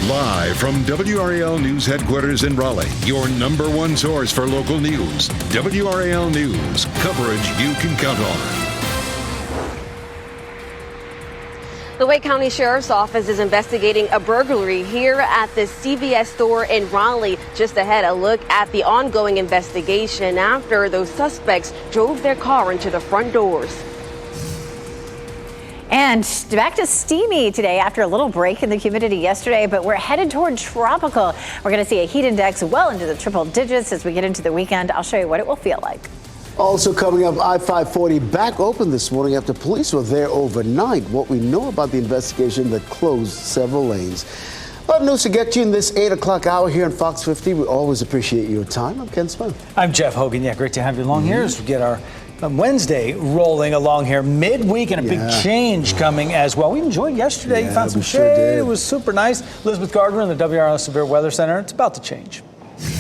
Live from WRAL News Headquarters in Raleigh, your #1 source for local news. WRAL News, coverage you can count on. The Wake County Sheriff's Office is investigating a burglary here at the CVS store in Raleigh. Just ahead, a look at the ongoing investigation after those suspects drove their car into the front doors. And back to steamy today after a little break in the humidity yesterday, but we're headed toward tropical. We're going to see a heat index well into the triple digits as we get into the weekend. I'll show you what it will feel like. Also coming up, I-540 back open this morning after police were there overnight. What we know about the investigation that closed several lanes. A lot of news to get to in this 8 o'clock hour here on Fox 50. We always appreciate your time. I'm Ken Smith. I'm Jeff Hogan. Yeah, great to have you along here as we get our Wednesday rolling along here midweek, and a big change coming as well. We enjoyed yesterday. You found some shade. It was super nice. Elizabeth Gardner in the WRAL Severe Weather Center. It's about to change.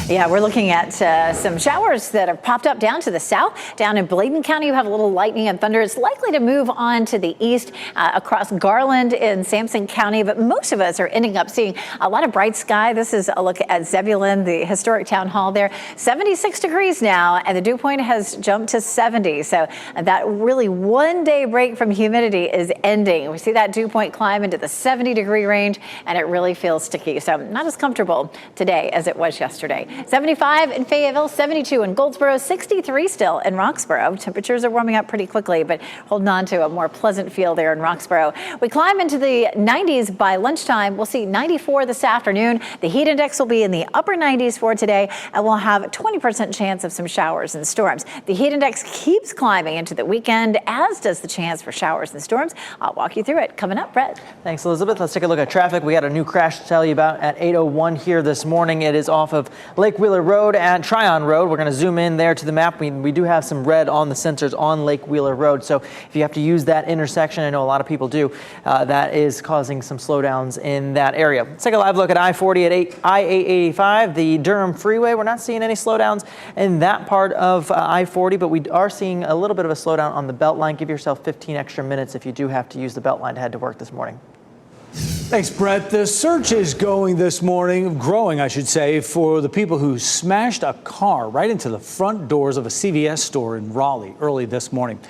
Yeah, we're looking at some showers that have popped up down to the south. Down in Bladen County, you have a little lightning and thunder. It's likely to move on to the east across Garland in Sampson County, but most of us are ending up seeing a lot of bright sky. This is a look at Zebulon, the historic town hall there. 76 degrees now, and the dew point has jumped to 70. So that really one-day break from humidity is ending. We see that dew point climb into the 70-degree range, and it really feels sticky. So not as comfortable today as it was yesterday. 75 in Fayetteville, 72 in Goldsboro, 63 still in Roxborough. Temperatures are warming up pretty quickly, but holding on to a more pleasant feel there in Roxborough. We climb into the 90s by lunchtime. We'll see 94 this afternoon. The heat index will be in the upper 90s for today, and we'll have a 20% chance of some showers and storms. The heat index keeps climbing into the weekend, as does the chance for showers and storms. I'll walk you through it. Coming up, Brett. Thanks, Elizabeth. Let's take a look at traffic. We got a new crash to tell you about at 8:01 here this morning. It is off of Lake Wheeler Road and Tryon Road. We're going to zoom in there to the map. We do have some red on the sensors on Lake Wheeler Road. So if you have to use that intersection, I know a lot of people do, that is causing some slowdowns in that area. Let's take a live look at I-40 at I-885, the Durham Freeway. We're not seeing any slowdowns in that part of I-40, but we are seeing a little bit of a slowdown on the Beltline. Give yourself 15 extra minutes if you do have to use the Beltline to head to work this morning. Thanks, Brett. The search is growing, I should say, for the people who smashed a car right into the front doors of a CVS store in Raleigh early this morning.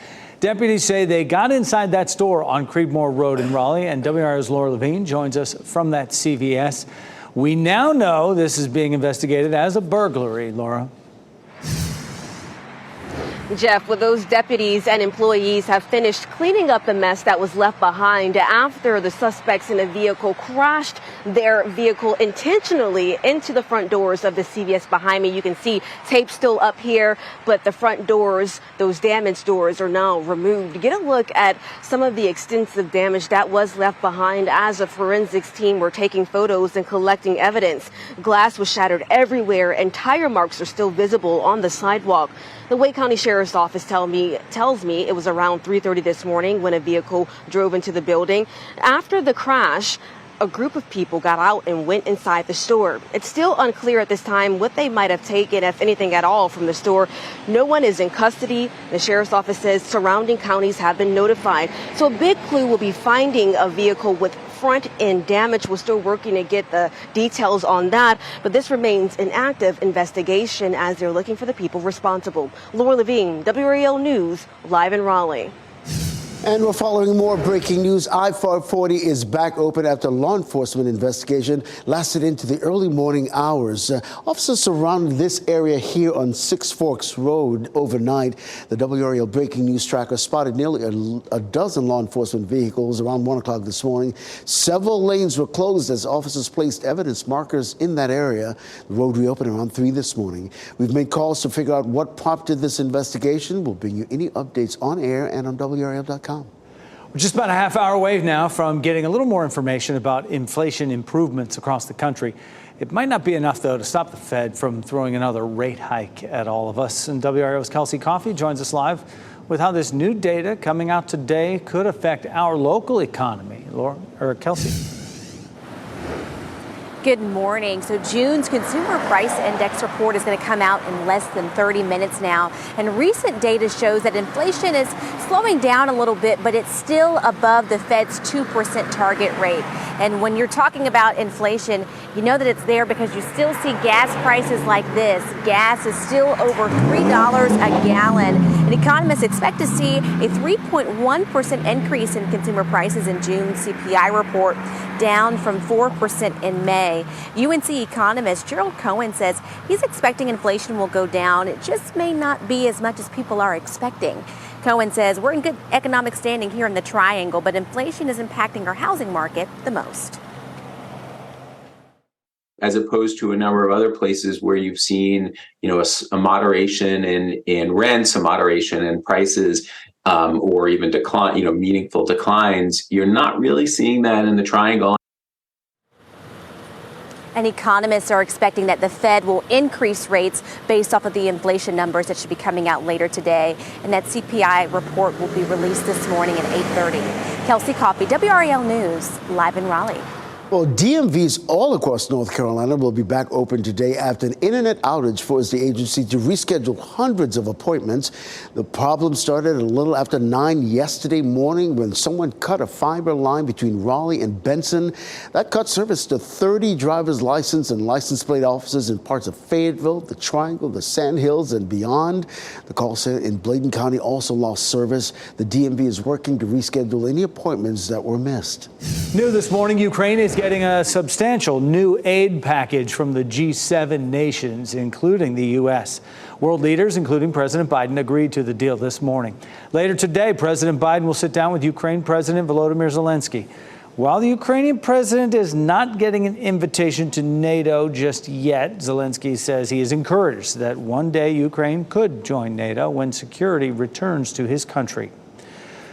Deputies say they got inside that store on Creedmoor Road in Raleigh, and WRAL's Laura Levine joins us from that CVS. We now know this is being investigated as a burglary, Laura. Jeff, well, those deputies and employees have finished cleaning up the mess that was left behind after the suspects in a vehicle crashed their vehicle intentionally into the front doors of the CVS behind me. You can see tape still up here, but the front doors, those damaged doors, are now removed. Get a look at some of the extensive damage that was left behind as a forensics team were taking photos and collecting evidence. Glass was shattered everywhere, and tire marks are still visible on the sidewalk. The Wake County Sheriff's Office tells me it was around 3:30 this morning when a vehicle drove into the building. After the crash, a group of people got out and went inside the store. It's still unclear at this time what they might have taken, if anything at all, from the store. No one is in custody. The Sheriff's Office says surrounding counties have been notified. So a big clue will be finding a vehicle with front end damage. We're still working to get the details on that, but this remains an active investigation as they're looking for the people responsible. Laura Levine, WRAL News, live in Raleigh. And we're following more breaking news. I-540 is back open after law enforcement investigation lasted into the early morning hours. Officers surrounded this area here on Six Forks Road overnight. The WRAL breaking news tracker spotted nearly a dozen law enforcement vehicles around 1 o'clock this morning. Several lanes were closed as officers placed evidence markers in that area. The road reopened around 3 this morning. We've made calls to figure out what prompted this investigation. We'll bring you any updates on air and on WRAL.com. We're just about a half hour away now from getting a little more information about inflation improvements across the country. It might not be enough, though, to stop the Fed from throwing another rate hike at all of us. And WRAL's Kelsey Coffey joins us live with how this new data coming out today could affect our local economy. Kelsey. Good morning. So June's Consumer Price Index report is going to come out in less than 30 minutes now. And recent data shows that inflation is slowing down a little bit, but it's still above the Fed's 2% target rate. And when you're talking about inflation, you know that it's there because you still see gas prices like this. Gas is still over $3 a gallon. And economists expect to see a 3.1% increase in consumer prices in June's CPI report, down from 4% in May. UNC economist Gerald Cohen says he's expecting inflation will go down. It just may not be as much as people are expecting. Cohen says we're in good economic standing here in the Triangle, but inflation is impacting our housing market the most. As opposed to a number of other places where you've seen, a moderation in rents, a moderation in prices, or even decline, meaningful declines. You're not really seeing that in the Triangle. And economists are expecting that the Fed will increase rates based off of the inflation numbers that should be coming out later today. And that CPI report will be released this morning at 8:30. Kelsey Coffey, WRAL News, live in Raleigh. Well, DMVs all across North Carolina will be back open today after an internet outage forced the agency to reschedule hundreds of appointments. The problem started a little after 9 yesterday morning when someone cut a fiber line between Raleigh and Benson. That cut service to 30 driver's license and license plate offices in parts of Fayetteville, the Triangle, the Sandhills, and beyond. The call center in Bladen County also lost service. The DMV is working to reschedule any appointments that were missed. New this morning, Ukraine is getting a substantial new aid package from the G7 nations, including the U.S. World leaders, including President Biden, agreed to the deal this morning. Later today, President Biden will sit down with Ukraine President Volodymyr Zelensky. While the Ukrainian president is not getting an invitation to NATO just yet, Zelensky says he is encouraged that one day Ukraine could join NATO when security returns to his country.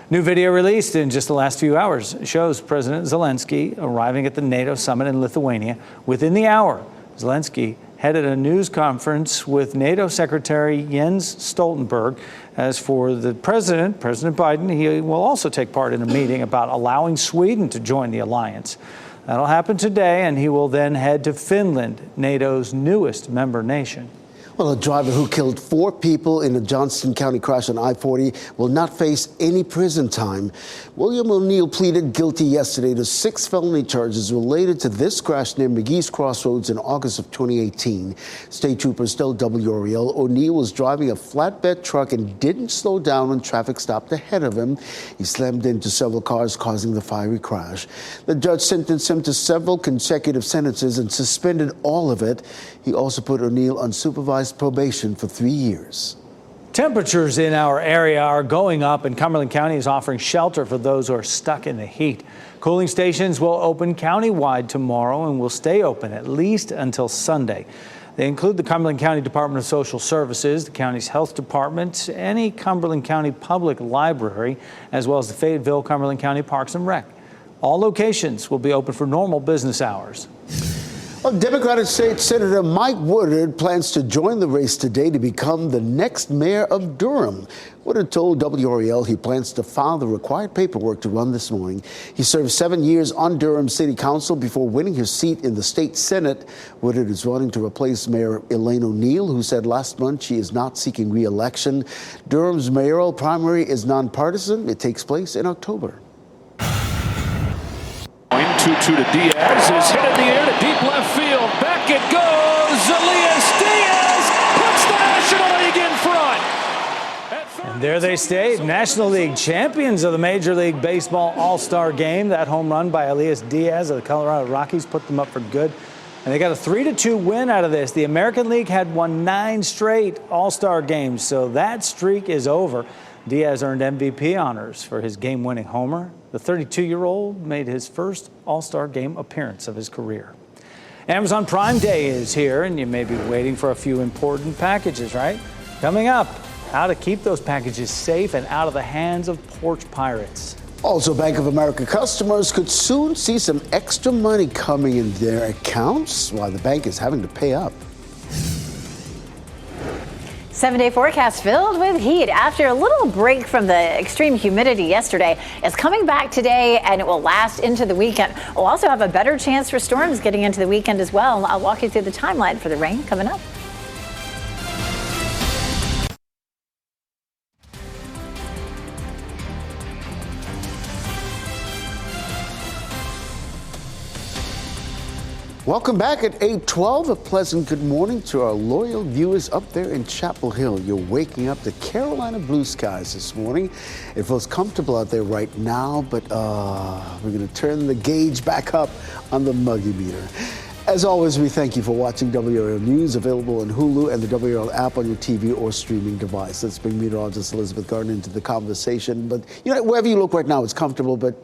New video released in just the last few hours shows President Zelensky arriving at the NATO summit in Lithuania. Within the hour, Zelensky headed a news conference with NATO Secretary Jens Stoltenberg. As for the President Biden, he will also take part in a meeting about allowing Sweden to join the alliance. That'll happen today, and he will then head to Finland, NATO's newest member nation. Well, a driver who killed 4 people in a Johnston County crash on I-40 will not face any prison time. William O'Neill pleaded guilty yesterday to 6 felony charges related to this crash near McGee's Crossroads in August of 2018. State troopers told WRAL O'Neill was driving a flatbed truck and didn't slow down when traffic stopped ahead of him. He slammed into several cars, causing the fiery crash. The judge sentenced him to several consecutive sentences and suspended all of it. He also put O'Neill on supervised probation for 3 years. Temperatures in our area are going up, and Cumberland County is offering shelter for those who are stuck in the heat. Cooling stations will open countywide tomorrow and will stay open at least until Sunday. They include the Cumberland County Department of Social Services, the county's health department, any Cumberland County Public Library, as well as the Fayetteville Cumberland County Parks and Rec. All locations will be open for normal business hours. Well, Democratic State Senator Mike Woodard plans to join the race today to become the next mayor of Durham. Woodard told WRAL he plans to file the required paperwork to run this morning. He served 7 years on Durham City Council before winning his seat in the state Senate. Woodard is running to replace Mayor Elaine O'Neill, who said last month she is not seeking re-election. Durham's mayoral primary is nonpartisan. It takes place in October. 2-2 to Diaz, is hit in the air to deep left field. Back it goes. Elias Diaz puts the National League in front. And there they stayed, National League champions of the Major League Baseball All-Star Game. That home run by Elias Diaz of the Colorado Rockies put them up for good. And they got a 3-2 win out of this. The American League had won 9 straight All-Star games, so that streak is over. Diaz earned MVP honors for his game-winning homer. The 32-year-old made his first All-Star Game appearance of his career. Amazon Prime Day is here, and you may be waiting for a few important packages, right? Coming up, how to keep those packages safe and out of the hands of porch pirates. Also, Bank of America customers could soon see some extra money coming in their accounts while the bank is having to pay up. 7-day forecast filled with heat after a little break from the extreme humidity yesterday is coming back today, and it will last into the weekend. We'll also have a better chance for storms getting into the weekend as well. I'll walk you through the timeline for the rain coming up. Welcome back at 8:12. A pleasant good morning to our loyal viewers up there in Chapel Hill. You're waking up to Carolina blue skies this morning. It feels comfortable out there right now, but we're going to turn the gauge back up on the muggy meter. As always, we thank you for watching WRAL News, available on Hulu and the WRAL app on your TV or streaming device. Let's bring meteorologist Elizabeth Gardner into the conversation. But you know, wherever you look right now, it's comfortable, but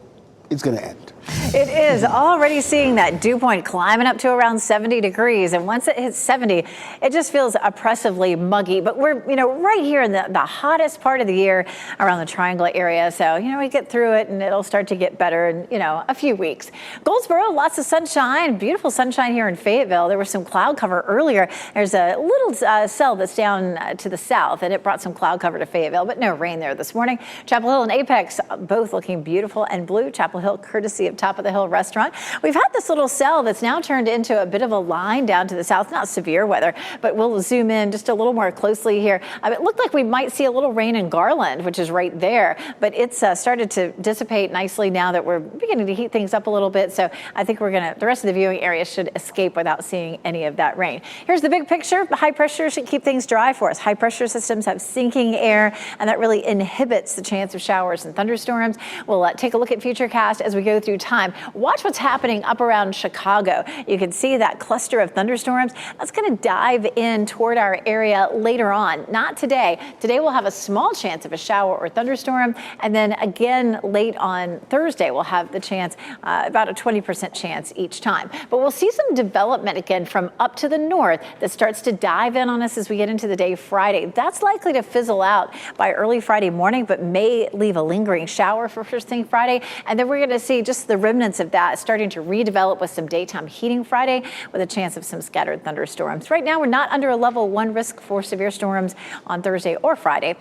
it's going to end. It is already seeing that dew point climbing up to around 70 degrees. And once it hits 70, it just feels oppressively muggy. But we're, right here in the hottest part of the year around the Triangle area. So, we get through it and it'll start to get better in, a few weeks. Goldsboro, lots of sunshine, beautiful sunshine here in Fayetteville. There was some cloud cover earlier. There's a little cell that's down to the south, and it brought some cloud cover to Fayetteville, but no rain there this morning. Chapel Hill and Apex, both looking beautiful and blue. Chapel Hill, courtesy of Top of the Hill restaurant. We've had this little cell that's now turned into a bit of a line down to the south. Not severe weather, but we'll zoom in just a little more closely here. It looked like we might see a little rain in Garland, which is right there, but it's started to dissipate nicely now that we're beginning to heat things up a little bit. So I think the rest of the viewing area should escape without seeing any of that rain. Here's the big picture. The high pressure should keep things dry for us. High pressure systems have sinking air, and that really inhibits the chance of showers and thunderstorms. We'll take a look at Futurecast as we go through time. Watch what's happening up around Chicago. You can see that cluster of thunderstorms. That's going to dive in toward our area later on. Not today. Today we'll have a small chance of a shower or thunderstorm. And then again, late on Thursday, we'll have the chance, about a 20% chance each time. But we'll see some development again from up to the north that starts to dive in on us as we get into the day Friday. That's likely to fizzle out by early Friday morning, but may leave a lingering shower for first thing Friday. And then we're going to see just the remnants of that starting to redevelop with some daytime heating Friday with a chance of some scattered thunderstorms. Right now, we're not under a level 1 risk for severe storms on Thursday or Friday.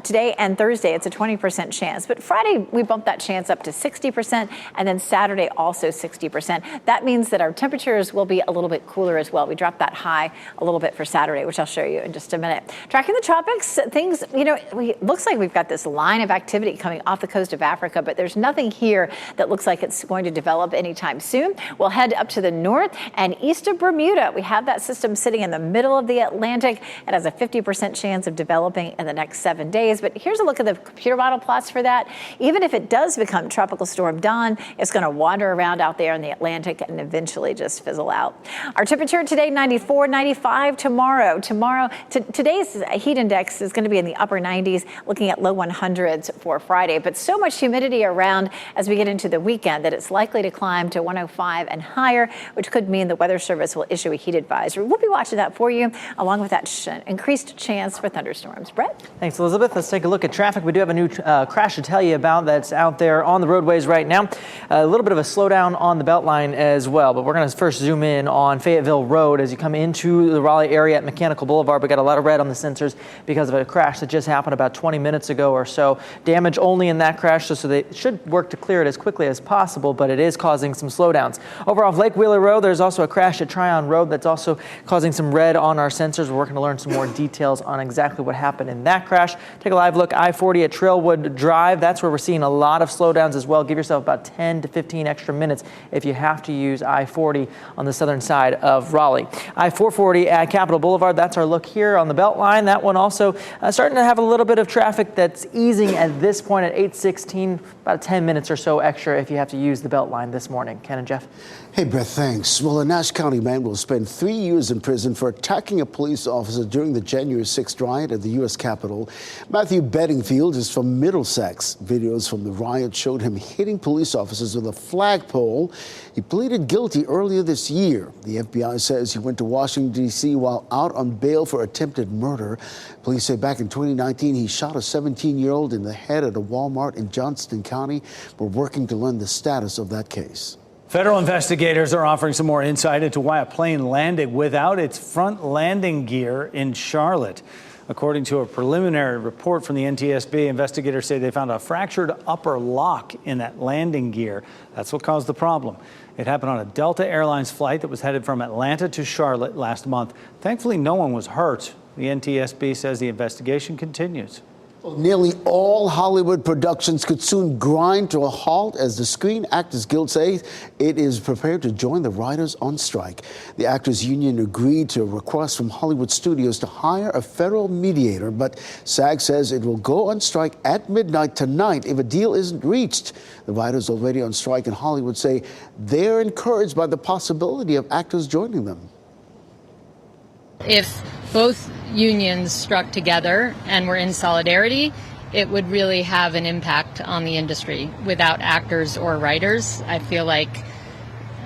Today and Thursday, it's a 20% chance. But Friday, we bump that chance up to 60%, and then Saturday also 60%. That means that our temperatures will be a little bit cooler as well. We drop that high a little bit for Saturday, which I'll show you in just a minute. Tracking the tropics, things, looks like we've got this line of activity coming off the coast of Africa, but there's nothing here that looks like it's going to develop anytime soon. We'll head up to the north and east of Bermuda. We have that system sitting in the middle of the Atlantic. It has a 50% chance of developing in the next 7 days. But here's a look at the computer model plots for that. Even if it does become Tropical Storm Don, it's going to wander around out there in the Atlantic and eventually just fizzle out. Our temperature today, 94, 95 tomorrow. Today's heat index is going to be in the upper 90s, looking at low 100s for Friday. But so much humidity around as we get into the weekend that it's likely to climb to 105 and higher, which could mean the Weather Service will issue a heat advisory. We'll be watching that for you, along with that increased chance for thunderstorms. Brett? Thanks, Elizabeth. Let's take a look at traffic. We do have a new crash to tell you about that's out there on the roadways right now. A little bit of a slowdown on the Beltline as well, but we're going to first zoom in on Fayetteville Road as you come into the Raleigh area at Mechanical Boulevard. We got a lot of red on the sensors because of a crash that just happened about 20 minutes ago or so. Damage only in that crash, so they should work to clear it as quickly as possible, but it is causing some slowdowns. Over off Lake Wheeler Road, there's also a crash at Tryon Road that's also causing some red on our sensors. We're working to learn some more details on exactly what happened in that crash. Take a live look, I-40 at Trailwood Drive. That's where we're seeing a lot of slowdowns as well. Give yourself about 10 to 15 extra minutes if you have to use I-40 on the southern side of Raleigh. I-440 at Capitol Boulevard, that's our look here on the Beltline. That one also starting to have a little bit of traffic that's easing at this point at 8:16, about 10 minutes or so extra if you have to use the Beltline this morning. Ken and Jeff. Hey, Beth, thanks. Well, a Nash County man will spend 3 years in prison for attacking a police officer during the January 6th riot at the U.S. Capitol. Matthew Bedingfield is from Middlesex. Videos from the riot showed him hitting police officers with a flagpole. He pleaded guilty earlier this year. The FBI says he went to Washington, D.C. while out on bail for attempted murder. Police say back in 2019, he shot a 17-year-old in the head at a Walmart in Johnston County. We're working to learn the status of that case. Federal investigators are offering some more insight into why a plane landed without its front landing gear in Charlotte. According to a preliminary report from the NTSB, investigators say they found a fractured upper lock in that landing gear. That's what caused the problem. It happened on a Delta Airlines flight that was headed from Atlanta to Charlotte last month. Thankfully, no one was hurt. The NTSB says the investigation continues. Nearly all Hollywood productions could soon grind to a halt as the Screen Actors Guild says it is prepared to join the writers on strike. The Actors Union agreed to a request from Hollywood studios to hire a federal mediator, but SAG says it will go on strike at midnight tonight if a deal isn't reached. The writers already on strike in Hollywood say they're encouraged by the possibility of actors joining them. If both unions struck together and were in solidarity, it would really have an impact on the industry. Without actors or writers, I feel like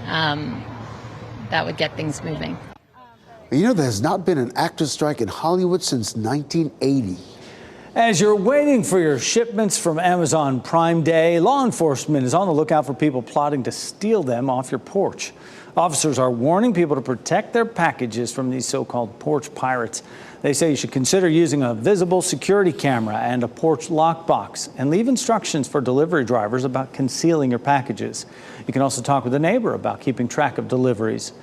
that would get things moving. You know, there's not been an actors' strike in Hollywood since 1980. As you're waiting for your shipments from Amazon Prime Day, law enforcement is on the lookout for people plotting to steal them off your porch. Officers are warning people to protect their packages from these so-called porch pirates. They say you should consider using a visible security camera and a porch lockbox, and leave instructions for delivery drivers about concealing your packages. You can also talk with a neighbor about keeping track of deliveries.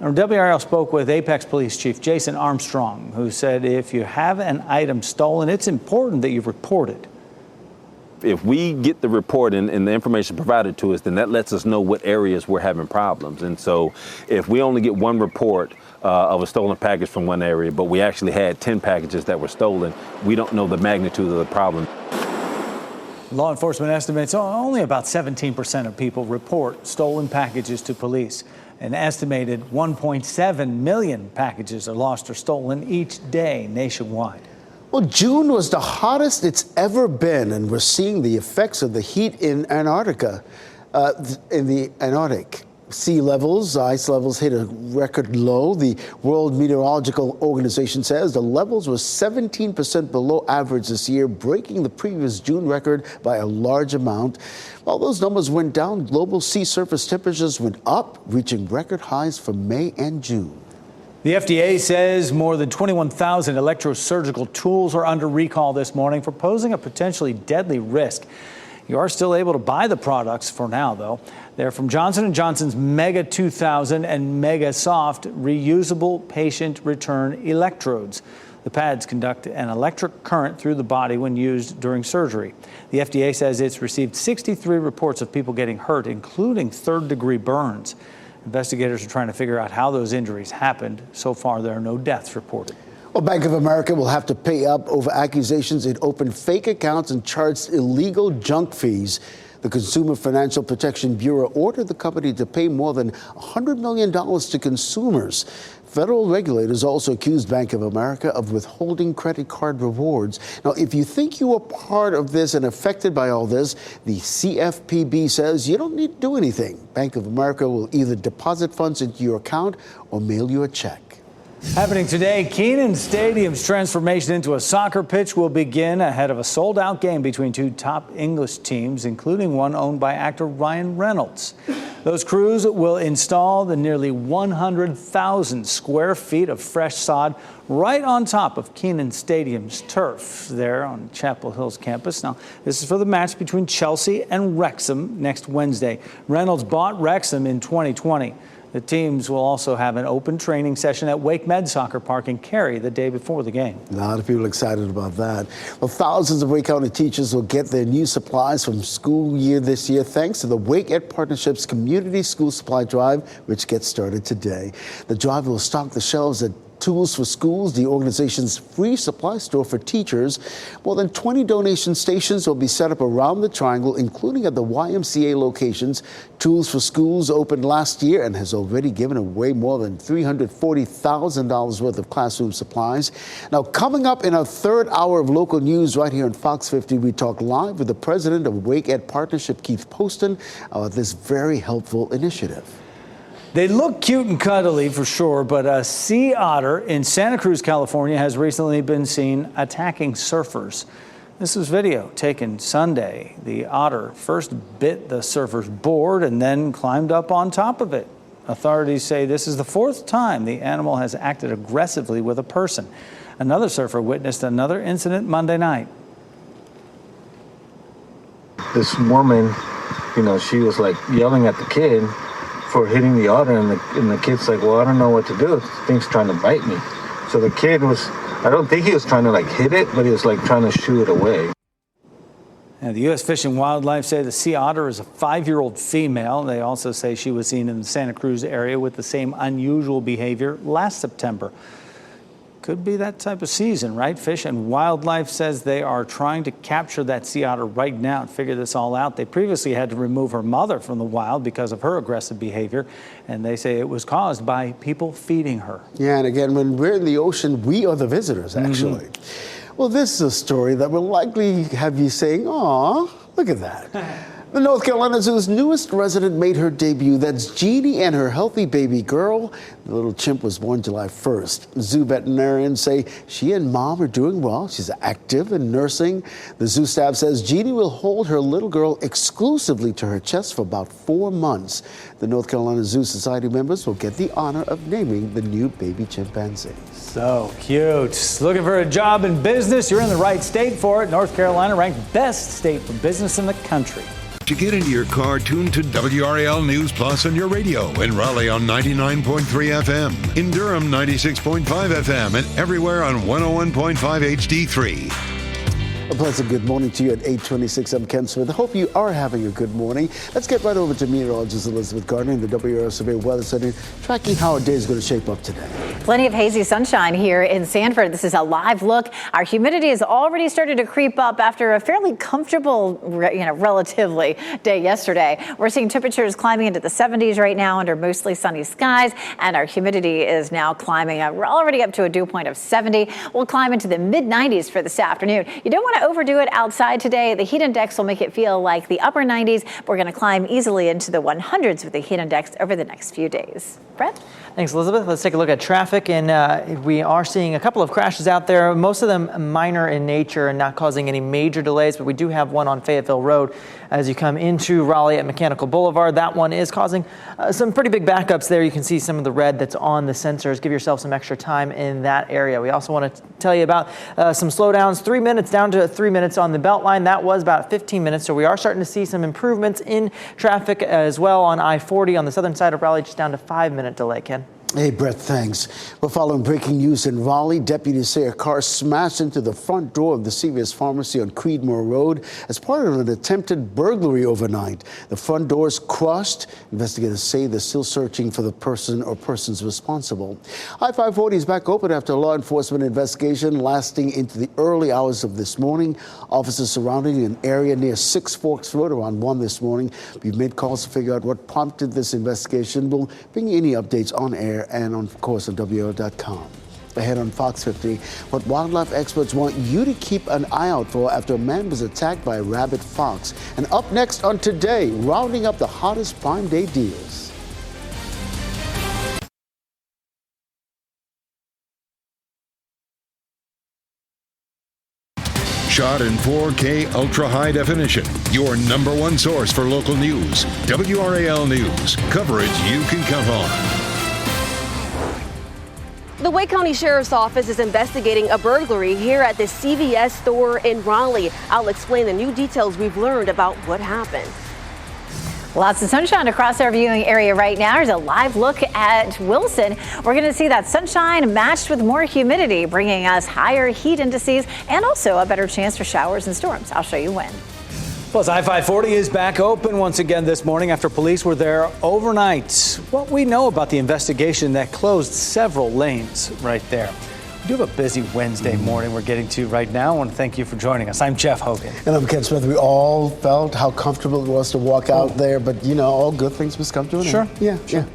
WRAL spoke with Apex Police Chief Jason Armstrong, who said if you have an item stolen, it's important that you report it. If we get the report and the information provided to us, then that lets us know what areas we're having problems. And so if we only get one report of a stolen package from one area, but we actually had 10 packages that were stolen, we don't know the magnitude of the problem. Law enforcement estimates only about 17% of people report stolen packages to police. An estimated 1.7 million packages are lost or stolen each day nationwide. Well, June was the hottest it's ever been, and we're seeing the effects of the heat in Antarctica. In the Antarctic, sea levels, ice levels hit a record low. The World Meteorological Organization says the levels were 17% below average this year, breaking the previous June record by a large amount. While those numbers went down, global sea surface temperatures went up, reaching record highs for May and June. The FDA says more than 21,000 electrosurgical tools are under recall this morning for posing a potentially deadly risk. You are still able to buy the products for now, though. They're from Johnson & Johnson's Mega 2000 and Mega Soft reusable patient return electrodes. The pads conduct an electric current through the body when used during surgery. The FDA says it's received 63 reports of people getting hurt, including third-degree burns. Investigators are trying to figure out how those injuries happened. So far, there are no deaths reported. Well, Bank of America will have to pay up over accusations it opened fake accounts and charged illegal junk fees. The Consumer Financial Protection Bureau ordered the company to pay more than $100 million to consumers. Federal regulators also accused Bank of America of withholding credit card rewards. Now, if you think you were part of this and affected by all this, the CFPB says you don't need to do anything. Bank of America will either deposit funds into your account or mail you a check. Happening today, Kenan Stadium's transformation into a soccer pitch will begin ahead of a sold-out game between two top English teams, including one owned by actor Ryan Reynolds. Those crews will install the nearly 100,000 square feet of fresh sod right on top of Kenan Stadium's turf there on Chapel Hill's campus. Now, this is for the match between Chelsea and Wrexham next Wednesday. Reynolds bought Wrexham in 2020. The teams will also have an open training session at Wake Med Soccer Park in Cary the day before the game. A lot of people excited about that. Well, thousands of Wake County teachers will get their new supplies from school year this year thanks to the Wake Ed Partnership's Community School Supply Drive, which gets started today. The drive will stock the shelves at Tools for Schools, the organization's free supply store for teachers. More than 20 donation stations will be set up around the triangle, including at the YMCA locations. Tools for Schools opened last year and has already given away more than $340,000 worth of classroom supplies. Now, coming up in our third hour of local news right here on Fox 50, we talk live with the president of Wake Ed Partnership, Keith Poston, about this very helpful initiative. They look cute and cuddly for sure, but a sea otter in Santa Cruz, California has recently been seen attacking surfers. This was video taken Sunday. The otter first bit the surfer's board and then climbed up on top of it. Authorities say this is the fourth time the animal has acted aggressively with a person. Another surfer witnessed another incident Monday night. This woman, she was like yelling at the kid for hitting the otter, and the kid's like, well, I don't know what to do. This thing's trying to bite me. So the kid I don't think he was trying to like hit it, but he was like trying to shoo it away. And the U.S. Fish and Wildlife say the sea otter is a 5-year-old female. They also say she was seen in the Santa Cruz area with the same unusual behavior last September. Could be that type of season, right? Fish and Wildlife says they are trying to capture that sea otter right now and figure this all out. They previously had to remove her mother from the wild because of her aggressive behavior, and they say it was caused by people feeding her. Yeah, and again, when we're in the ocean, we are the visitors, actually. Well, this is a story that will likely have you saying, aw, look at that. The North Carolina Zoo's newest resident made her debut. That's Jeannie and her healthy baby girl. The little chimp was born July 1st. Zoo veterinarians say she and mom are doing well. She's active in nursing. The zoo staff says Jeannie will hold her little girl exclusively to her chest for about 4 months. The North Carolina Zoo Society members will get the honor of naming the new baby chimpanzee. So cute. Looking for a job in business? You're in the right state for it. North Carolina ranked best state for business in the country. To get into your car, tune to WRAL News Plus on your radio. In Raleigh on 99.3 FM. In Durham, 96.5 FM. And everywhere on 101.5 HD3. A pleasant good morning to you at 8:26. I'm Ken Smith. I hope you are having a good morning. Let's get right over to meteorologist Elizabeth Gardner in the WRAL Severe Weather Center, tracking how our day is going to shape up today. Plenty of hazy sunshine here in Sanford. This is a live look. Our humidity has already started to creep up after a fairly comfortable, relatively day yesterday. We're seeing temperatures climbing into the 70s right now under mostly sunny skies, and our humidity is now climbing. We're already up to a dew point of 70. We'll climb into the mid 90s for this afternoon. You don't want to overdo it outside today. The heat index will make it feel like the upper 90s. We're going to climb easily into the 100s with the heat index over the next few days. Brett? Thanks, Elizabeth. Let's take a look at traffic, and we are seeing a couple of crashes out there, most of them minor in nature and not causing any major delays, but we do have one on Fayetteville Road as you come into Raleigh at Mechanical Boulevard. That one is causing some pretty big backups there. You can see some of the red that's on the sensors. Give yourself some extra time in that area. We also want to tell you about some slowdowns, 3 minutes down to 3 minutes on the Beltline. That was about 15 minutes, so we are starting to see some improvements in traffic as well on I-40 on the southern side of Raleigh, just down to 5-minute delay, Ken. Hey, Brett, thanks. We're following breaking news in Raleigh. Deputies say a car smashed into the front door of the CVS Pharmacy on Creedmoor Road as part of an attempted burglary overnight. The front doors crushed. Investigators say they're still searching for the person or persons responsible. I-540 is back open after a law enforcement investigation lasting into the early hours of this morning. Officers surrounding an area near Six Forks Road around 1 this morning. We've made calls to figure out what prompted this investigation. We'll bring you any updates on air and, of course, on WRAL.com. Ahead on Fox 50, what wildlife experts want you to keep an eye out for after a man was attacked by a rabid fox. And up next on Today, rounding up the hottest Prime Day deals. Shot in 4K ultra high definition. Your number one source for local news. WRAL News. Coverage you can count on. The Wake County Sheriff's Office is investigating a burglary here at the CVS store in Raleigh. I'll explain the new details we've learned about what happened. Lots of sunshine across our viewing area right now. Here's a live look at Wilson. We're going to see that sunshine matched with more humidity, bringing us higher heat indices and also a better chance for showers and storms. I'll show you when. Plus, I-540 is back open once again this morning after police were there overnight. What we know about the investigation that closed several lanes right there. We do have a busy Wednesday morning we're getting to right now. I want to thank you for joining us. I'm Jeff Hogan. And I'm Ken Smith. We all felt how comfortable it was to walk out there, but all good things must come to an end. Sure. Yeah.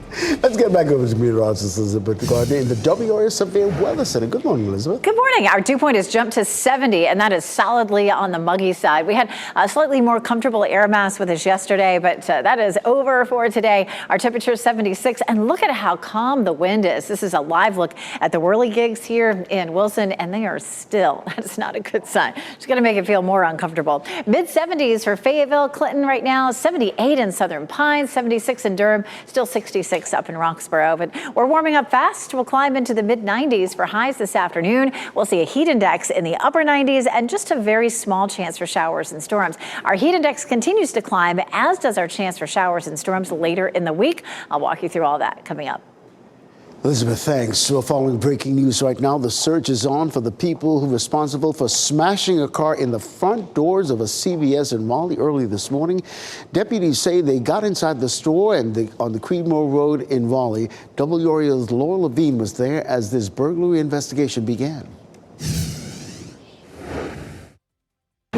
Let's get back over to meteorologist Elizabeth Gardner in the WRAL Severe Weather Center. Good morning, Elizabeth. Good morning. Our dew point has jumped to 70, and that is solidly on the muggy side. We had a slightly more comfortable air mass with us yesterday, but that is over for today. Our temperature is 76, and look at how calm the wind is. This is a live look at the whirligigs here. here in Wilson, and they are still, that's not a good sign. It's going to make it feel more uncomfortable. Mid-70s for Fayetteville, Clinton right now, 78 in Southern Pines, 76 in Durham, still 66 up in Roxborough. But we're warming up fast. We'll climb into the mid-90s for highs this afternoon. We'll see a heat index in the upper 90s and just a very small chance for showers and storms. Our heat index continues to climb, as does our chance for showers and storms later in the week. I'll walk you through all that coming up. Elizabeth, thanks. We're following breaking news right now. The search is on for the people who are responsible for smashing a car in the front doors of a CVS in Raleigh early this morning. Deputies say they got inside the store and on the Creedmoor Road in Raleigh. WRAL's Laura Levine was there as this burglary investigation began.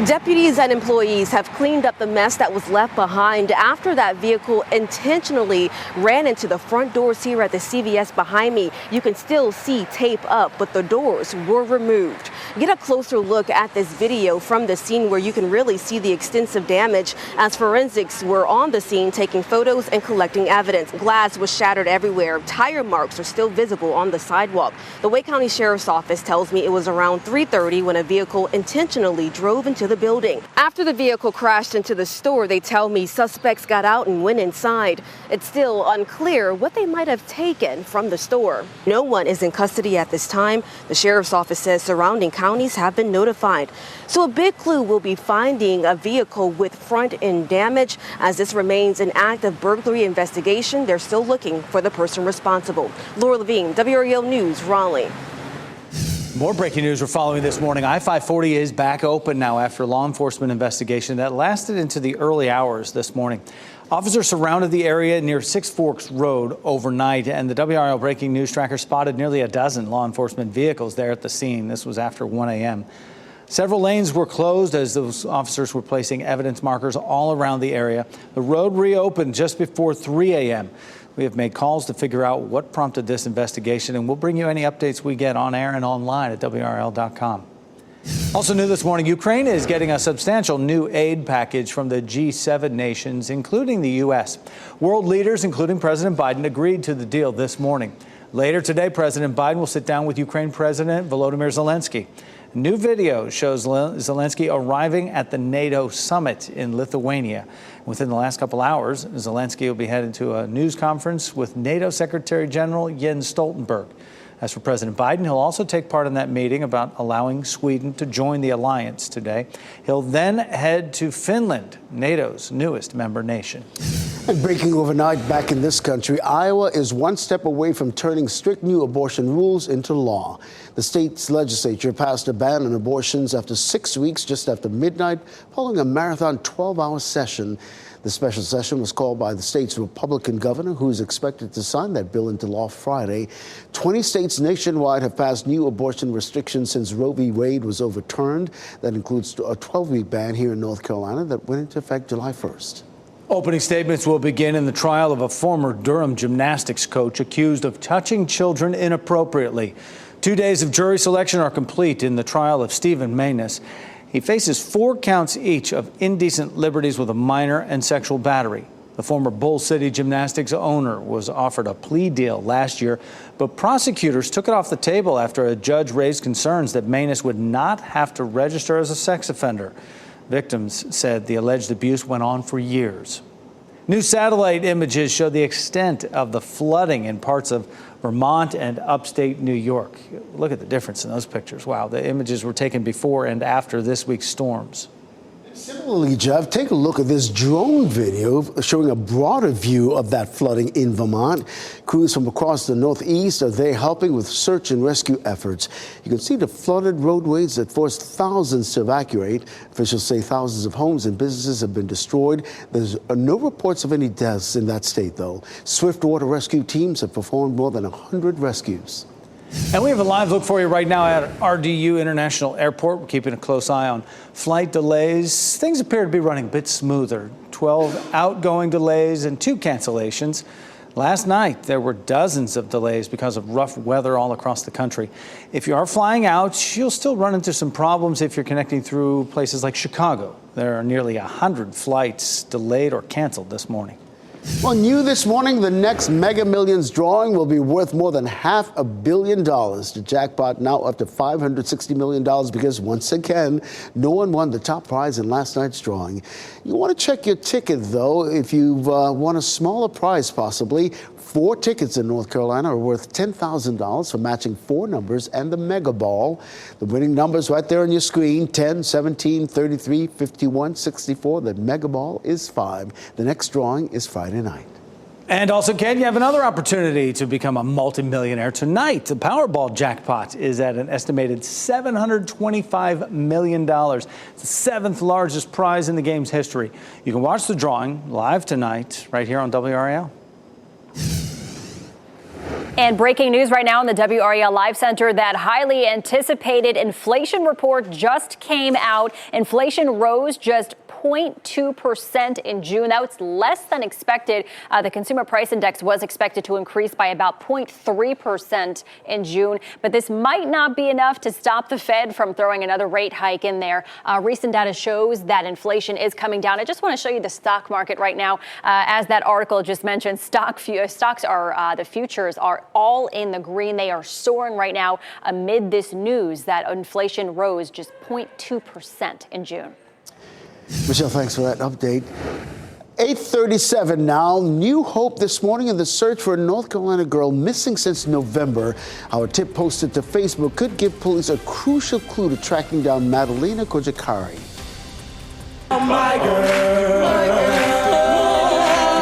Deputies and employees have cleaned up the mess that was left behind after that vehicle intentionally ran into the front doors here at the CVS behind me. You can still see tape up, but the doors were removed. Get a closer look at this video from the scene where you can really see the extensive damage as forensics were on the scene taking photos and collecting evidence. Glass was shattered everywhere. Tire marks are still visible on the sidewalk. The Wake County Sheriff's Office tells me it was around 3:30 when a vehicle intentionally drove into the building. After the vehicle crashed into the store, they tell me suspects got out and went inside. It's still unclear what they might have taken from the store. No one is in custody at this time. The Sheriff's Office says surrounding counties have been notified. So a big clue will be finding a vehicle with front end damage. As this remains an active burglary investigation, they're still looking for the person responsible. Laura Levine, WRAL News, Raleigh. More breaking news we're following this morning. I-540 is back open now after a law enforcement investigation that lasted into the early hours this morning. Officers surrounded the area near Six Forks Road overnight, and the WRAL breaking news tracker spotted nearly a dozen law enforcement vehicles there at the scene. This was after 1 a.m. Several lanes were closed as those officers were placing evidence markers all around the area. The road reopened just before 3 a.m. We have made calls to figure out what prompted this investigation, and we'll bring you any updates we get on air and online at WRAL.com. Also new this morning, Ukraine is getting a substantial new aid package from the G7 nations, including the U.S. World leaders, including President Biden, agreed to the deal this morning. Later today, President Biden will sit down with Ukraine President Volodymyr Zelensky. New video shows Zelensky arriving at the NATO summit in Lithuania. Within the last couple hours, Zelensky will be headed to a news conference with NATO Secretary General Jens Stoltenberg. As for President Biden, he'll also take part in that meeting about allowing Sweden to join the alliance today. He'll then head to Finland, NATO's newest member nation. And breaking overnight back in this country, Iowa is one step away from turning strict new abortion rules into law. The state's legislature passed a ban on abortions after 6 weeks, just after midnight, following a marathon 12-hour session. The special session was called by the state's Republican governor, who is expected to sign that bill into law Friday. 20 states nationwide have passed new abortion restrictions since Roe v. Wade was overturned. That includes a 12-week ban here in North Carolina that went into effect July 1st. Opening statements will begin in the trial of a former Durham gymnastics coach accused of touching children inappropriately. 2 days of jury selection are complete in the trial of Stephen Maness. He faces 4 counts each of indecent liberties with a minor and sexual battery. The former Bull City Gymnastics owner was offered a plea deal last year, but prosecutors took it off the table after a judge raised concerns that Maness would not have to register as a sex offender. Victims said the alleged abuse went on for years. New satellite images show the extent of the flooding in parts of Vermont and upstate New York. Look at the difference in those pictures. Wow, the images were taken before and after this week's storms. Similarly, Jeff, take a look at this drone video showing a broader view of that flooding in Vermont. Crews from across the Northeast are there helping with search and rescue efforts. You can see the flooded roadways that forced thousands to evacuate. Officials say thousands of homes and businesses have been destroyed. There's no reports of any deaths in that state, though. Swift water rescue teams have performed more than 100 rescues. And we have a live look for you right now at RDU International Airport. We're keeping a close eye on flight delays. Things appear to be running a bit smoother. 12 outgoing delays and 2 cancellations. Last night, there were dozens of delays because of rough weather all across the country. If you are flying out, you'll still run into some problems if you're connecting through places like Chicago. There are nearly 100 flights delayed or canceled this morning. Well, new this morning, the next Mega Millions drawing will be worth more than $500 million. The jackpot now up to $560 million because, once again, no one won the top prize in last night's drawing. You want to check your ticket, though, if you've won a smaller prize, possibly. 4 tickets in North Carolina are worth $10,000 for matching 4 numbers and the Mega Ball. The winning numbers right there on your screen, 10, 17, 33, 51, 64. The Mega Ball is 5. The next drawing is Friday night. And also, Ken, you have another opportunity to become a multimillionaire tonight. The Powerball jackpot is at an estimated $725 million. It's the 7th largest prize in the game's history. You can watch the drawing live tonight right here on WRAL. And breaking news right now in the WRAL Live Center, that highly anticipated inflation report just came out. Inflation rose just 0.2% in June. That was less than expected. The consumer price index was expected to increase by about 0.3% in June. But this might not be enough to stop the Fed from throwing another rate hike in there. Recent data shows that inflation is coming down. I just want to show you the stock market right now. As that article just mentioned, stocks are, the futures are all in the green. They are soaring right now amid this news that inflation rose just 0.2% in June. Michelle, thanks for that update. 8:37 now. New hope this morning in the search for a North Carolina girl missing since November. Our tip posted to Facebook could give police a crucial clue to tracking down Madalena Kojakari. Oh, my girl. My girl.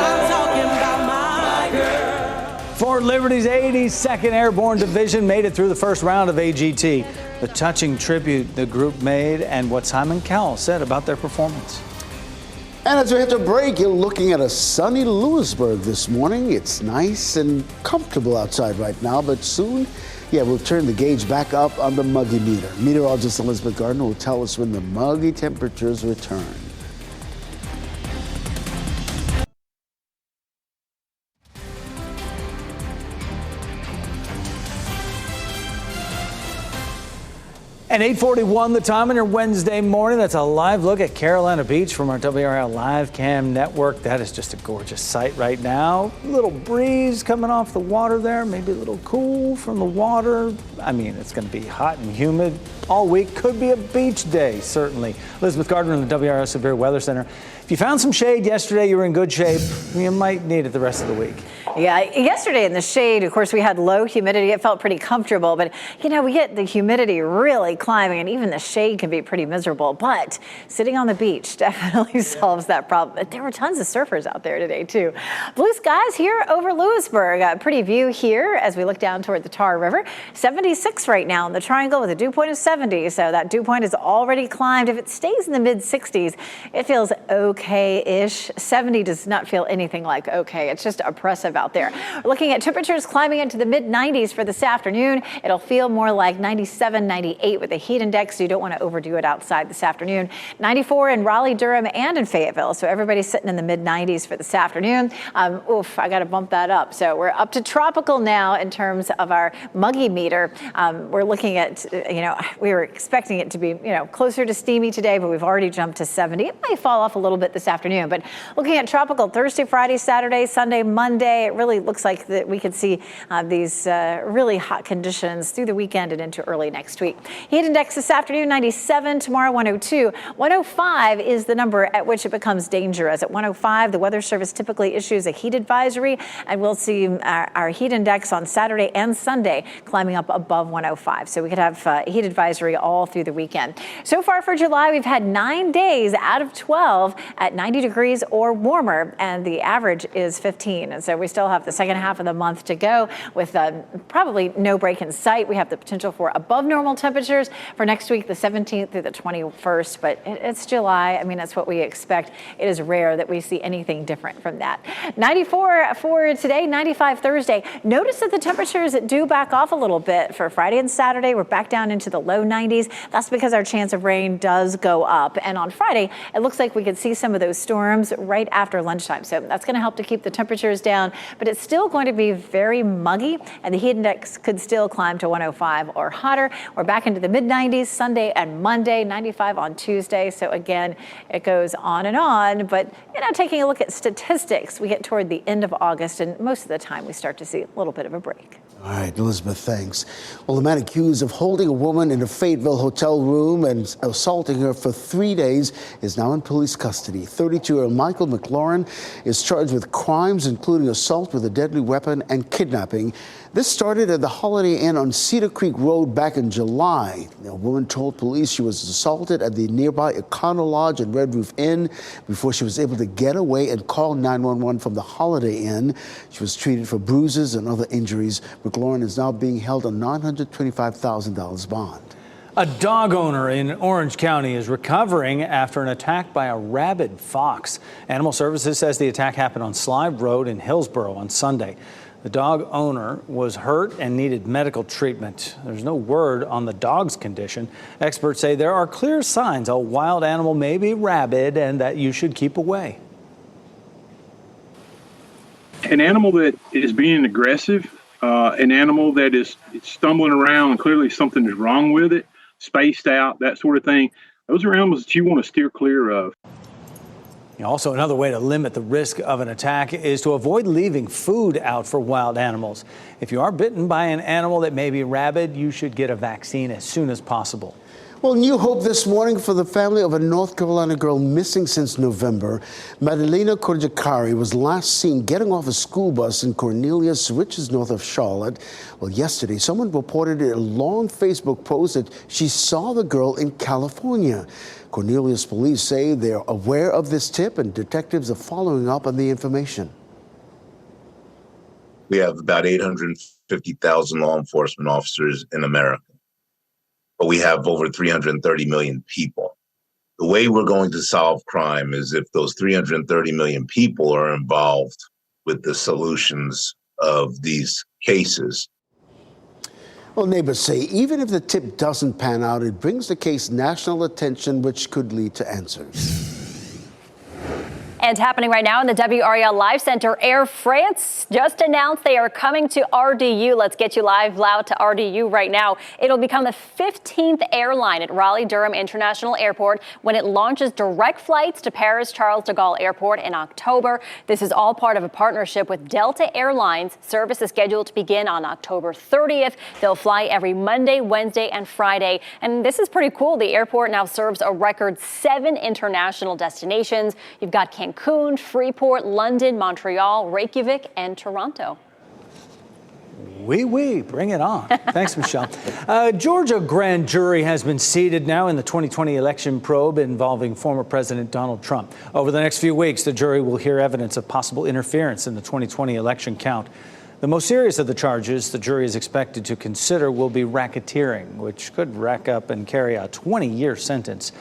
I'm talking about my girl. Fort Liberty's 82nd Airborne Division made it through the first round of AGT. The touching tribute the group made and what Simon Cowell said about their performance. And as we hit the break, you're looking at a sunny Lewisburg this morning. It's nice and comfortable outside right now, but soon, we'll turn the gauge back up on the muggy meter. Meteorologist Elizabeth Gardner will tell us when the muggy temperatures return. And 8:41 the time on your Wednesday morning. That's a live look at Carolina Beach from our WRAL Live Cam network. That is just a gorgeous sight right now. A little breeze coming off the water there, maybe a little cool from the water. I mean, it's going to be hot and humid all week. Could be a beach day, certainly. Elizabeth Gardner in the WRAL Severe Weather Center. If you found some shade yesterday, you were in good shape. You might need it the rest of the week. Yeah, yesterday in the shade, of course, we had low humidity. It felt pretty comfortable, but we get the humidity really climbing, and even the shade can be pretty miserable. But sitting on the beach definitely solves that problem. But there were tons of surfers out there today, too. Blue skies here over Lewisburg. A pretty view here as we look down toward the Tar River. 76 right now in the Triangle with a dew point of 70. So that dew point is already climbed. If it stays in the mid-60s, it feels okay-ish. 70 does not feel anything like okay. It's just oppressive out there. We're looking at temperatures climbing into the mid-90s for this afternoon. It'll feel more like 97, 98 with a heat index, so you don't want to overdo it outside this afternoon. 94 in Raleigh, Durham, and in Fayetteville, so everybody's sitting in the mid-90s for this afternoon. I got to bump that up. So we're up to tropical now in terms of our muggy meter. We're looking at, we were expecting it to be, closer to steamy today, but we've already jumped to 70. It may fall off a little bit this afternoon, but looking at tropical Thursday, Friday, Saturday, Sunday, Monday, it really looks like that we could see these really hot conditions through the weekend and into early next week. Heat index this afternoon, 97, tomorrow 102. 105 is the number at which it becomes dangerous. At 105, the Weather Service typically issues a heat advisory, and we'll see our heat index on Saturday and Sunday climbing up above 105. So we could have heat advisory all through the weekend. So far for July, we've had 9 days out of 12 at 90 degrees or warmer, and the average is 15. And so we still have the second half of the month to go with probably no break in sight. We have the potential for above normal temperatures for next week, the 17th through the 21st, but it's July. I mean, that's what we expect. It is rare that we see anything different from that. 94 for today, 95 Thursday. Notice that the temperatures do back off a little bit for Friday and Saturday. We're back down into the low low 90s. That's because our chance of rain does go up. And on Friday, it looks like we could see some of those storms right after lunchtime. So that's going to help to keep the temperatures down, but it's still going to be very muggy, and the heat index could still climb to 105 or hotter. We're back into the mid-90s Sunday and Monday, 95 on Tuesday. So again, it goes on and on. But, taking a look at statistics, we get toward the end of August, and most of the time we start to see a little bit of a break. All right, Elizabeth, thanks. Well, the man accused of holding a woman in a Fayetteville hotel room and assaulting her for 3 days is now in police custody. 32-year-old Michael McLaurin is charged with crimes including assault with a deadly weapon and kidnapping. This started at the Holiday Inn on Cedar Creek Road back in July. A woman told police she was assaulted at the nearby Econo Lodge and Red Roof Inn before she was able to get away and call 911 from the Holiday Inn. She was treated for bruises and other injuries. McLaurin is now being held on $925,000 bond. A dog owner in Orange County is recovering after an attack by a rabid fox. Animal Services says the attack happened on Slide Road in Hillsborough on Sunday. The dog owner was hurt and needed medical treatment. There's no word on the dog's condition. Experts say there are clear signs a wild animal may be rabid and that you should keep away. An animal that is being aggressive, an animal that is stumbling around and clearly something is wrong with it, spaced out, that sort of thing, those are animals that you want to steer clear of. Also, another way to limit the risk of an attack is to avoid leaving food out for wild animals. If you are bitten by an animal that may be rabid, you should get a vaccine as soon as possible. Well, new hope this morning for the family of a North Carolina girl missing since November. Madalena Korjakari was last seen getting off a school bus in Cornelius, which is north of Charlotte. Well, yesterday, someone reported in a long Facebook post that she saw the girl in California. Cornelius police say they're aware of this tip and detectives are following up on the information. We have about 850,000 law enforcement officers in America, but we have over 330 million people. The way we're going to solve crime is if those 330 million people are involved with the solutions of these cases. Well, neighbors say even if the tip doesn't pan out, it brings the case national attention, which could lead to answers. And happening right now in the WRAL Live Center, Air France just announced they are coming to RDU. Let's get you live to RDU right now. It'll become the 15th airline at Raleigh-Durham International Airport when it launches direct flights to Paris Charles de Gaulle Airport in October. This is all part of a partnership with Delta Airlines. Service is scheduled to begin on October 30th. They'll fly every Monday, Wednesday, and Friday. And this is pretty cool. The airport now serves a record 7 international destinations. You've got Cancun, Freeport, London, Montreal, Reykjavik, and Toronto. Bring it on. Thanks, Michelle. Georgia grand jury has been seated now in the 2020 election probe involving former President Donald Trump. Over the next few weeks, the jury will hear evidence of possible interference in the 2020 election count. The most serious of the charges the jury is expected to consider will be racketeering, which could rack up and carry a 20-year sentence.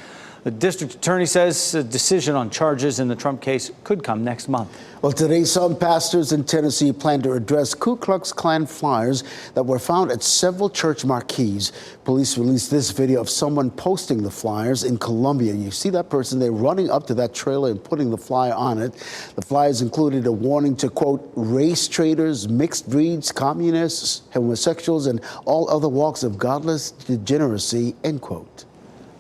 The district attorney says a decision on charges in the Trump case could come next month. Well, today, some pastors in Tennessee plan to address Ku Klux Klan flyers that were found at several church marquees. Police released this video of someone posting the flyers in Columbia. You see that person there running up to that trailer and putting the flyer on it. The flyers included a warning to, quote, race traitors, mixed breeds, communists, homosexuals, and all other walks of godless degeneracy, end quote.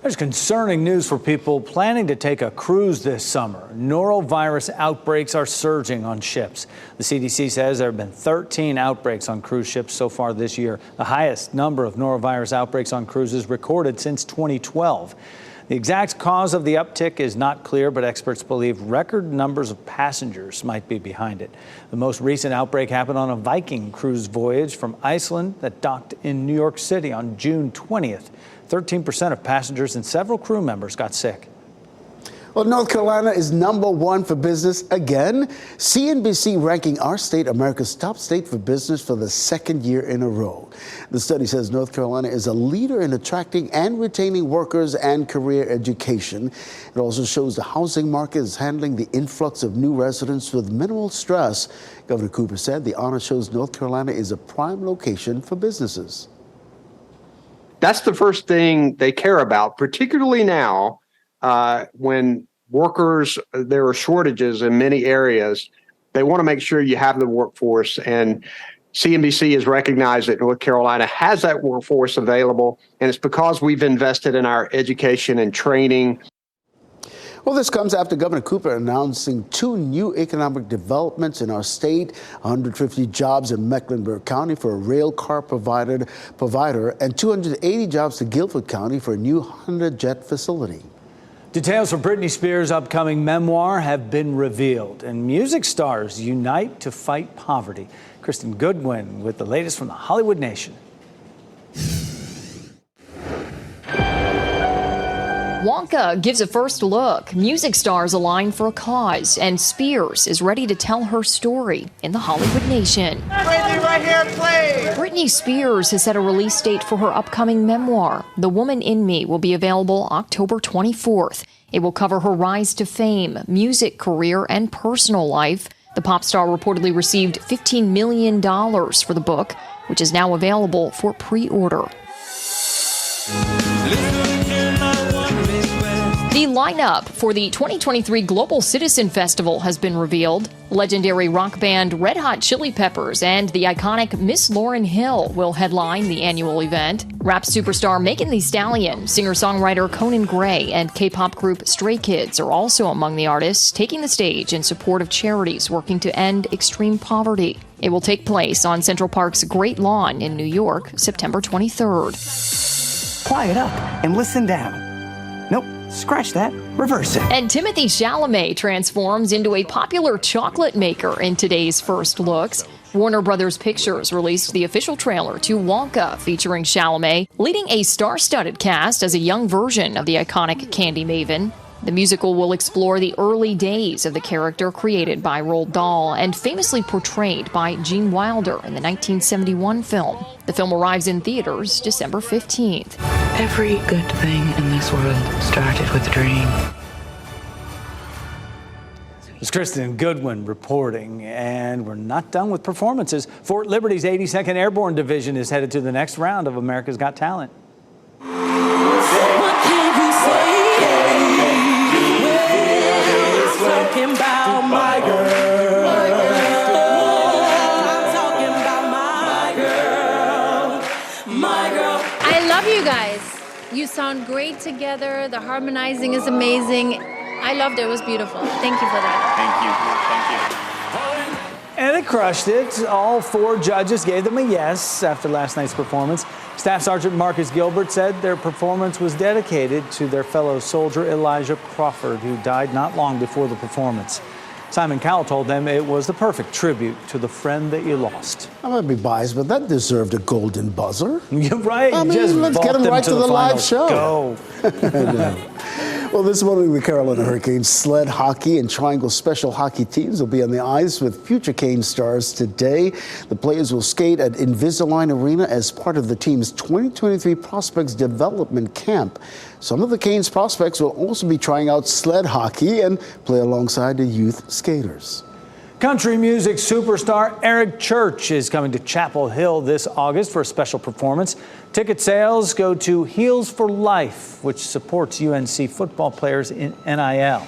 There's concerning news for people planning to take a cruise this summer. Norovirus outbreaks are surging on ships. The CDC says there have been 13 outbreaks on cruise ships so far this year, the highest number of norovirus outbreaks on cruises recorded since 2012. The exact cause of the uptick is not clear, but experts believe record numbers of passengers might be behind it. The most recent outbreak happened on a Viking cruise voyage from Iceland that docked in New York City on June 20th. 13% of passengers and several crew members got sick. Well, North Carolina is #1 for business again. CNBC ranking our state America's top state for business for the second year in a row. The study says North Carolina is a leader in attracting and retaining workers and career education. It also shows the housing market is handling the influx of new residents with minimal stress. Governor Cooper said the honor shows North Carolina is a prime location for businesses. That's the first thing they care about, particularly now when workers, there are shortages in many areas. They want to make sure you have the workforce, and CNBC has recognized that North Carolina has that workforce available, and it's because we've invested in our education and training. Well, this comes after Governor Cooper announcing 2 new economic developments in our state, 150 jobs in Mecklenburg County for a rail car provider, and 280 jobs to Guilford County for a new Honda Jet facility. Details for Britney Spears' upcoming memoir have been revealed, and music stars unite to fight poverty. Kristen Goodwin with the latest from the Hollywood Nation. Wonka gives a first look. Music stars align for a cause, and Spears is ready to tell her story in the Hollywood Nation. Right here, play. Britney Spears has set a release date for her upcoming memoir. The Woman in Me will be available October 24th. It will cover her rise to fame, music career, and personal life. The pop star reportedly received $15 million for the book, which is now available for pre-order. The lineup for the 2023 Global Citizen Festival has been revealed. Legendary rock band Red Hot Chili Peppers and the iconic Miss Lauryn Hill will headline the annual event. Rap superstar Megan Thee Stallion, singer-songwriter Conan Gray, and K-pop group Stray Kids are also among the artists taking the stage in support of charities working to end extreme poverty. It will take place on Central Park's Great Lawn in New York, September 23rd. Quiet up and listen down. Nope, scratch that, reverse it. And Timothée Chalamet transforms into a popular chocolate maker in today's first looks. Warner Brothers Pictures released the official trailer to Wonka, featuring Chalamet leading a star-studded cast as a young version of the iconic candy maven. The musical will explore the early days of the character created by Roald Dahl and famously portrayed by Gene Wilder in the 1971 film. The film arrives in theaters December 15th. Every good thing in this world started with a dream. It's Kristen Goodwin reporting, and we're not done with performances. Fort Liberty's 82nd Airborne Division is headed to the next round of America's Got Talent. Talking about my girl. I'm talking about my girl. My girl. I love you guys. You sound great together. The harmonizing is amazing. I loved it. It was beautiful. Thank you for that. Thank you. And they crushed it. All 4 judges gave them a yes after last night's performance. Staff Sergeant Marcus Gilbert said their performance was dedicated to their fellow soldier Elijah Crawford, who died not long before the performance. Simon Cowell told them it was the perfect tribute to the friend that you lost. I might be biased, but that deserved a golden buzzer. You're right. I mean, just let's get him right to the live show. Go. Well, this morning, the Carolina Hurricanes sled hockey and triangle special hockey teams will be on the ice with future Cane stars today. The players will skate at Invisalign Arena as part of the team's 2023 Prospects Development Camp. Some of the Canes prospects will also be trying out sled hockey and play alongside the youth skaters. Country music superstar Eric Church is coming to Chapel Hill this August for a special performance. Ticket sales go to Heels for Life, which supports UNC football players in NIL.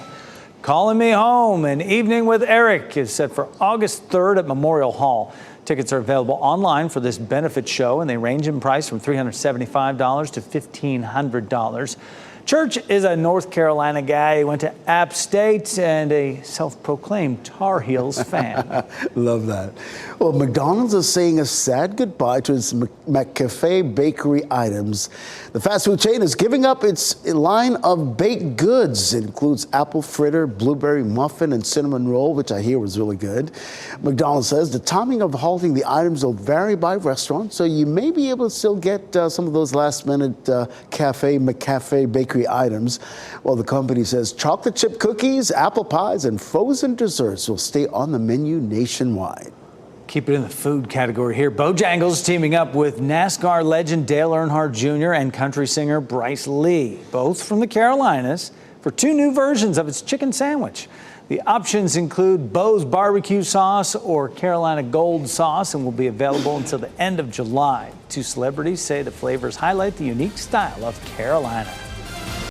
Calling Me Home, an evening with Eric, is set for August 3rd at Memorial Hall. Tickets are available online for this benefit show, and they range in price from $375 to $1,500. Church is a North Carolina guy. He went to App State and a self-proclaimed Tar Heels fan. Love that. Well, McDonald's is saying a sad goodbye to its McCafe bakery items. The fast food chain is giving up its line of baked goods. It includes apple fritter, blueberry muffin, and cinnamon roll, which I hear was really good. McDonald's says the timing of halting the items will vary by restaurant, so you may be able to still get some of those last-minute McCafe bakery items. Well, the company says chocolate chip cookies, apple pies, and frozen desserts will stay on the menu nationwide. Keep it in the food category here. Bojangles teaming up with NASCAR legend Dale Earnhardt Jr. and country singer Bryce Lee, both from the Carolinas, for 2 new versions of its chicken sandwich. The options include Bo's barbecue sauce or Carolina Gold sauce and will be available until the end of July. Two celebrities say the flavors highlight the unique style of Carolina.